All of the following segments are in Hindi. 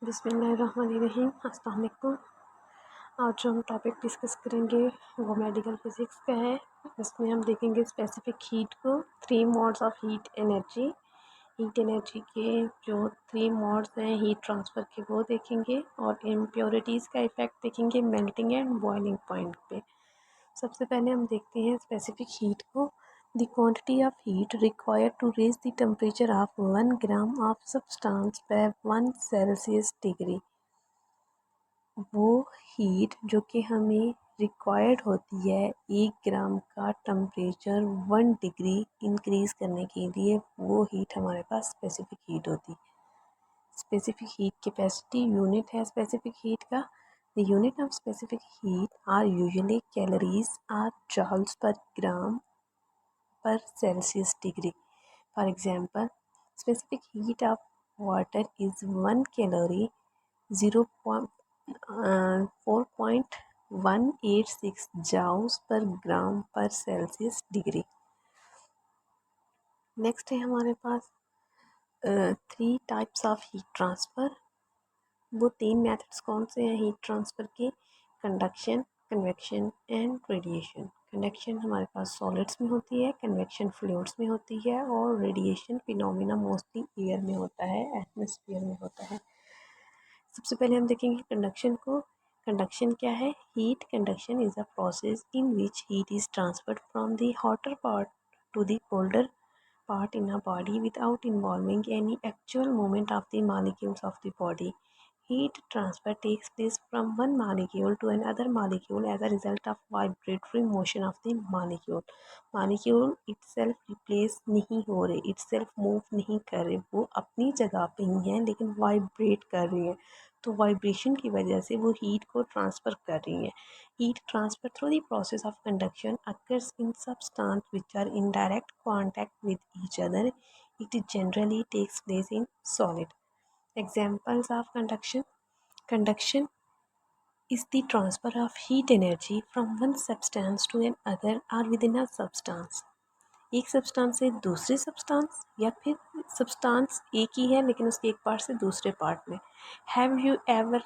बिस्मिल्लाहिर्रहमानिर्रहीम। अस्सलाम वालेकुम। आज जो हम टॉपिक डिस्कस करेंगे वो मेडिकल फिज़िक्स का है। इसमें हम देखेंगे स्पेसिफिक हीट को, three modes of heat energy. Heat energy के जो थ्री मोड्स हैं हीट ट्रांसफ़र के वो देखेंगे और इम्प्योरिटीज़ का इफ़ेक्ट देखेंगे मेल्टिंग एंड बॉइलिंग पॉइंट पे। सबसे पहले हम देखते हैं स्पेसिफिक हीट को। The quantity of heat required to raise the temperature of 1 gram of substance by 1 Celsius degree. वो हीट जो कि हमें रिक्वायर्ड होती है 1 ग्राम का टेम्परेचर 1 डिग्री इंक्रीज़ करने के लिए, वो हीट हमारे पास स्पेसिफिक हीट होती है। स्पेसिफिक हीट कैपेसिटी यूनिट है स्पेसिफिक हीट का। The unit of specific heat are usually calories or joules पर gram per Celsius degree. For example, specific heat of water is 1 calorie, 4.186 joules per gram per Celsius degree. Next है हमारे पास three types of heat transfer. वो तीन मेथड्स कौन से हैं हीट ट्रांसफ़र के? Conduction, convection and radiation. Conduction हमारे पास सॉलिड्स में होती है, कन्वेक्शन फ्लूइड्स में होती है और रेडिएशन फिनोमिना मोस्टली एयर में होता है, एटमॉस्फेयर में होता है। सबसे पहले हम देखेंगे कंडक्शन को। कंडक्शन क्या है? Heat conduction is a process in which heat is transferred from the hotter part two the colder part in a body without involving any actual movement of the molecules of the body. Heat transfer takes place from one molecule to another molecule as a result of vibratory motion of the molecule. Molecule itself replace नहीं हो रहे, itself move नहीं कर रहे, वो अपनी जगह पे ही हैं लेकिन वाइब्रेट कर रही हैं, तो वाइब्रेशन की वजह से वो हीट को ट्रांसफ़र कर रही हैं। Heat transfer through the process of conduction occurs in substances which are in direct contact with each other. It generally takes place in solid. Examples of conduction. Conduction is the transfer of heat energy from one substance to another or within a substance. एक सब्सटेंस से दूसरी सब्सटेंस या फिर सब्सटेंस एक ही है लेकिन उसके एक पार्ट से दूसरे पार्ट में। Have you ever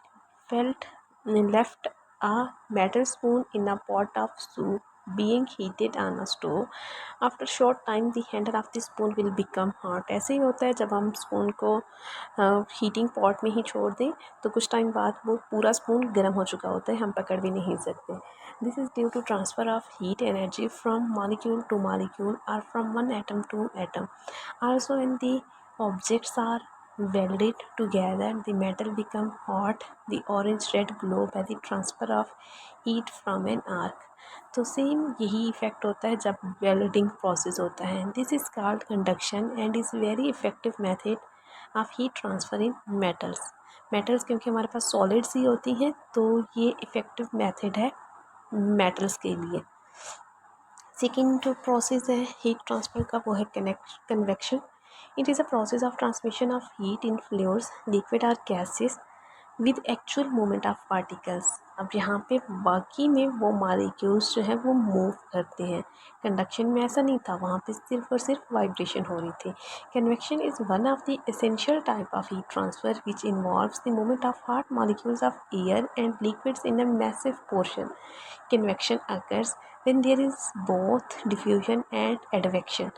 felt left a metal spoon in a pot of soup being heated on a stove? After short time the handle of the spoon will become hot. ऐसे ही होता है जब हम स्पून को हीटिंग पॉट में ही छोड़ दें तो कुछ टाइम बाद वो पूरा स्पून गर्म हो चुका होता है, हम पकड़ भी नहीं सकते। This is due to transfer of heat energy from molecule to molecule or from one atom to atom. Also when the objects are welded together, the metal become hot, the orange-red glow by the transfer of heat from an arc. तो सेम यही इफ़ेक्ट होता है जब वेल्डिंग प्रोसेस होता है। This is called conduction and is very effective method of heat transfer in metals. Metals क्योंकि हमारे पास सॉलिड्स ही होती हैं तो ये इफ़ेक्टिव मेथड है मेटल्स के लिए। सेकेंड जो प्रोसेस है हीट ट्रांसफ़र का वो है convection. It is a process of transmission of heat in fluids, liquid और gases with actual movement of particles. अब यहाँ पे बाकी में वो मालिक्यूल्स जो है वो मूव करते हैं, कंडक्शन में ऐसा नहीं था, वहाँ पे सिर्फ और सिर्फ वाइब्रेशन हो रही थी। Convection is one of the essential type of heat transfer which involves the movement of hot molecules of air and liquids in a massive portion. Convection occurs when there is both diffusion and advection.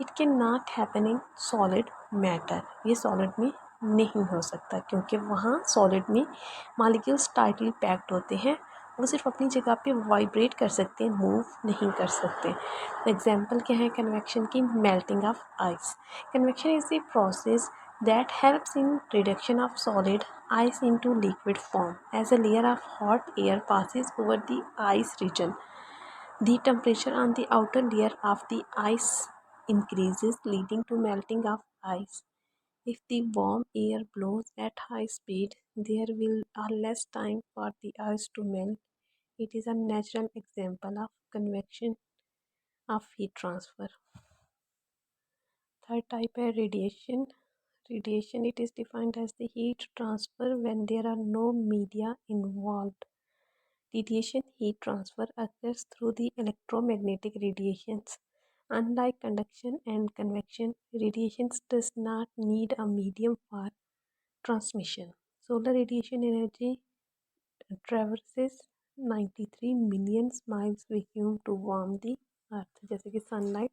It cannot happen in solid matter. ये solid में नहीं हो सकता क्योंकि वहाँ solid में molecules tightly packed होते हैं, वो सिर्फ अपनी जगह पे वाइब्रेट कर सकते हैं, मूव नहीं कर सकते। एग्जाम्पल क्या है कन्वेक्शन की? Melting of ice. Convection is the process that helps in reduction of solid ice into liquid form. As a layer of hot air passes over the ice region, the temperature on the outer layer of the ice increases, leading to melting of ice. If the warm air blows at high speed, there will be less time for the ice to melt. It is a natural example of convection of heat transfer. Third type है radiation. Radiation, it is defined as the heat transfer when there are no media involved. Radiation heat transfer occurs through the electromagnetic radiations. Unlike conduction and convection, radiation does not need a medium for transmission. Solar radiation energy traverses 93 million miles vacuum to warm the earth. जैसे कि सनलाइट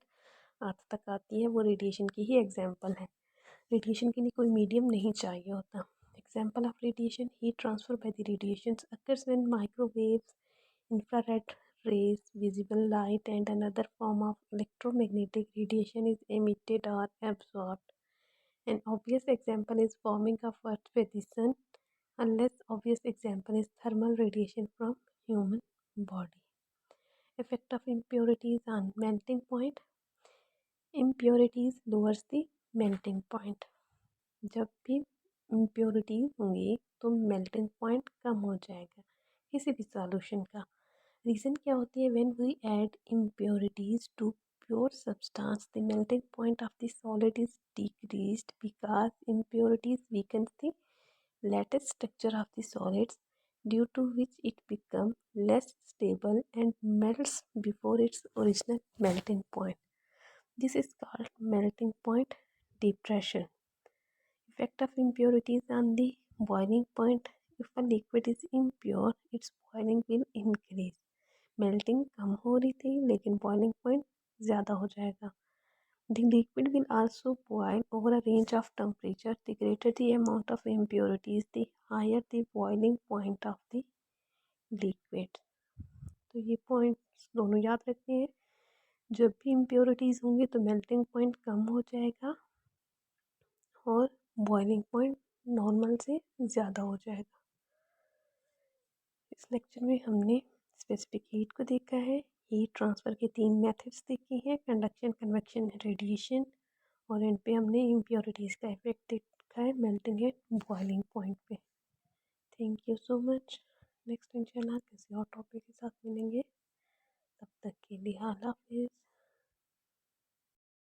अर्थ तक आती है, वो रेडिएशन की ही एग्जाम्पल है। रेडिएशन के लिए कोई मीडियम नहीं चाहिए होता। Example of radiation, heat transfer by the radiations occurs when microwaves, infrared rays, visible light, and another form of electromagnetic radiation is emitted or absorbed. An obvious example is warming of Earth by the sun. A less obvious example is thermal radiation from human body. Effect of impurities on melting point. Impurities lowers the melting point. जब भी impurities होंगी तो melting point कम हो जाएगा किसी भी solution का। रीज़न क्या होती है? When we add impurities to pure substance, the melting point of the solid is decreased because impurities weakens the lattice structure of the solids, due to which it becomes less stable and melts before its original melting point. This is called melting point depression. Effect of impurities on the boiling point. If a liquid is impure, its boiling will increase. Melting कम हो रही थी लेकिन बॉइलिंग पॉइंट ज़्यादा हो जाएगा। The liquid will also boil over a range of temperature. The greater the amount of impurities, the higher the boiling point of the liquid. तो ये पॉइंट्स दोनों याद रखने हैं। जब भी इम्प्योरिटीज़ होंगी तो मेल्टिंग पॉइंट कम हो जाएगा और बॉइलिंग पॉइंट नॉर्मल से ज़्यादा हो जाएगा। इस लेक्चर में हमने स्पेसिफिक हीट को देखा है, हीट ट्रांसफ़र के 3 मेथड्स देखे हैं, कंडक्शन, कन्वेक्शन, रेडिएशन, और एंड पे हमने इम्प्योरिटीज़ का इफेक्ट देखा है मेल्टिंग एट बॉइलिंग पॉइंट पे। Thank you so much. Next इंशाल्लाह किसी और टॉपिक के साथ मिलेंगे, तब तक के लिए अल्लाह हाफिज़।